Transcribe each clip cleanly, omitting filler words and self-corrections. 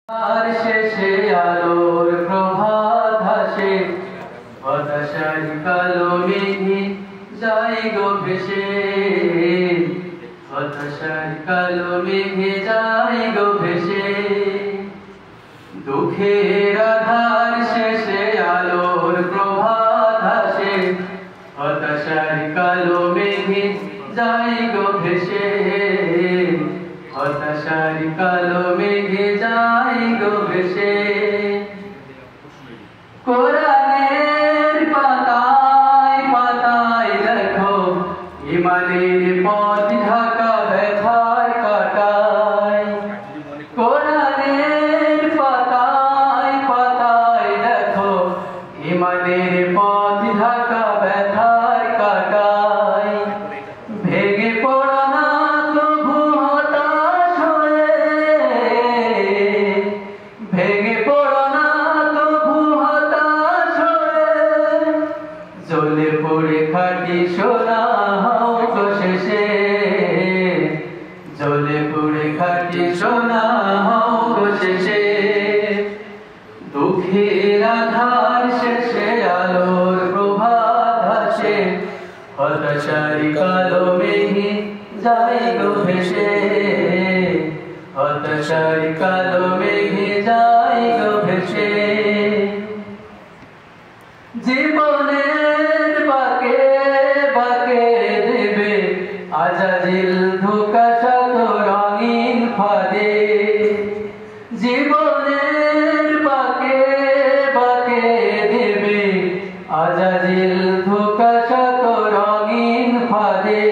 আর শেষে আলোর প্রভাত হাসে, হতাশার কালো মেঘে যায় গো ভেসে, হতাশার কালো মেঘে যায় গো ভেসে। দুঃখের আধার শেষে আলোর প্রভাত হাসে, হতাশার কালো মেঘে যায় গো ভেসে, হতাশার কালো মেঘে যায় গো ভেসে। কোরআনের পাতায় পাতায় দেখো ইমানের পথ ঢাকা ব্যথার কাটায়। কোরআনের পাতায় পাতায় দেখো ইমানের পথ ঢাকা ব্যথার কাটায়। ভেঙে পড়ো না তবু হতাশ হয়ে, ভেঙে পড়ো না তবু হতাশ হয়ে, জ্বলে পড়ে খাঁটি সোনা হও গো শেষে, জ্বলে পড়ে খাঁটি সোনা হও গো শেষে। দুঃখের আধার শেষে আলোর প্রভাত হাসে, হতাশার কালো মেঘে যায় গো ভেসে, হতাশার কালো মেঘে যায় গো ভেসে। জীবনের বাঁকে বাঁকে দেবে আজাজিল ধোঁকা শত রঙিন ফাঁদে। জীবনের বাঁকে বাঁকে দেবে আজাজিল ধোঁকা শত রঙিন ফাঁদে।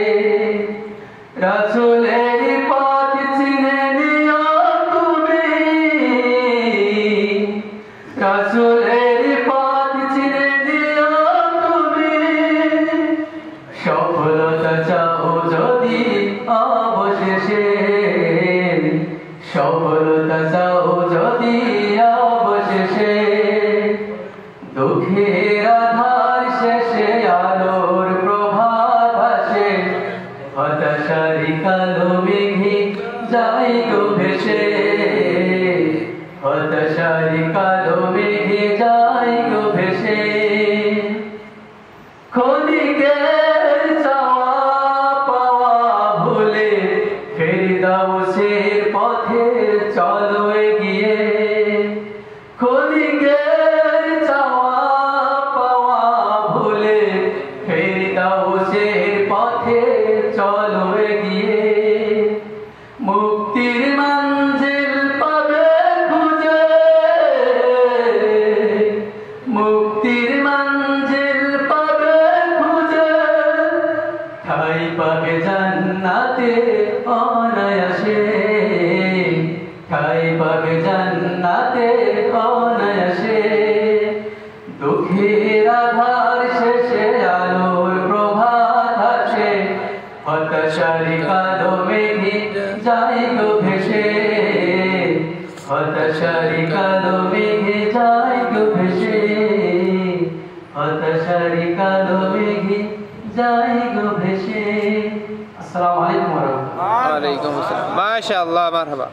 রাসূলের পথ চিনে নিও তুমি, রাসূলের পথ চিনে নিও তুমি। সফলতা চাও যদি অবশেষে, সফলতা চাও যদি অবশেষে। দুঃখের আধার শেষে আলোর প্রভাত হাসে, হতাশার কালো মেঘে যায় গো ভেসে, হতাশার কালো মেঘে যায় গো ভেসে। ক্ষণিকের চাওয়া পাওয়া ভুলে ফেরদাউসের পথে চলো এগিয়ে। ক্ষণিকের চাওয়া পাওয়া ভুলে ফেরদাউসের পথে চলো এগিয়ে। মুক্তির মঞ্জিল পাবে খুঁজে, মুক্তির মঞ্জিল পাবে খুঁজে। ঠাই পাবে জান্নাতে অনায়াসে, ঠাই পাবে জান্নাতে অনায়াসে। দুঃখের আধার শেষে আলোর প্রভাত হাসে, হতাশার কালো মেঘে যায় গো ভেসে, হতাশার কালো মেঘে যায় গো ভেসে, হতাশার কালো মেঘে যায় গো ভেসে। আসসালামু আলাইকুম ওয়া রাহমাতুল্লাহ। ওয়া আলাইকুম আসসালাম। মাশাআল্লাহ, মারহাবা।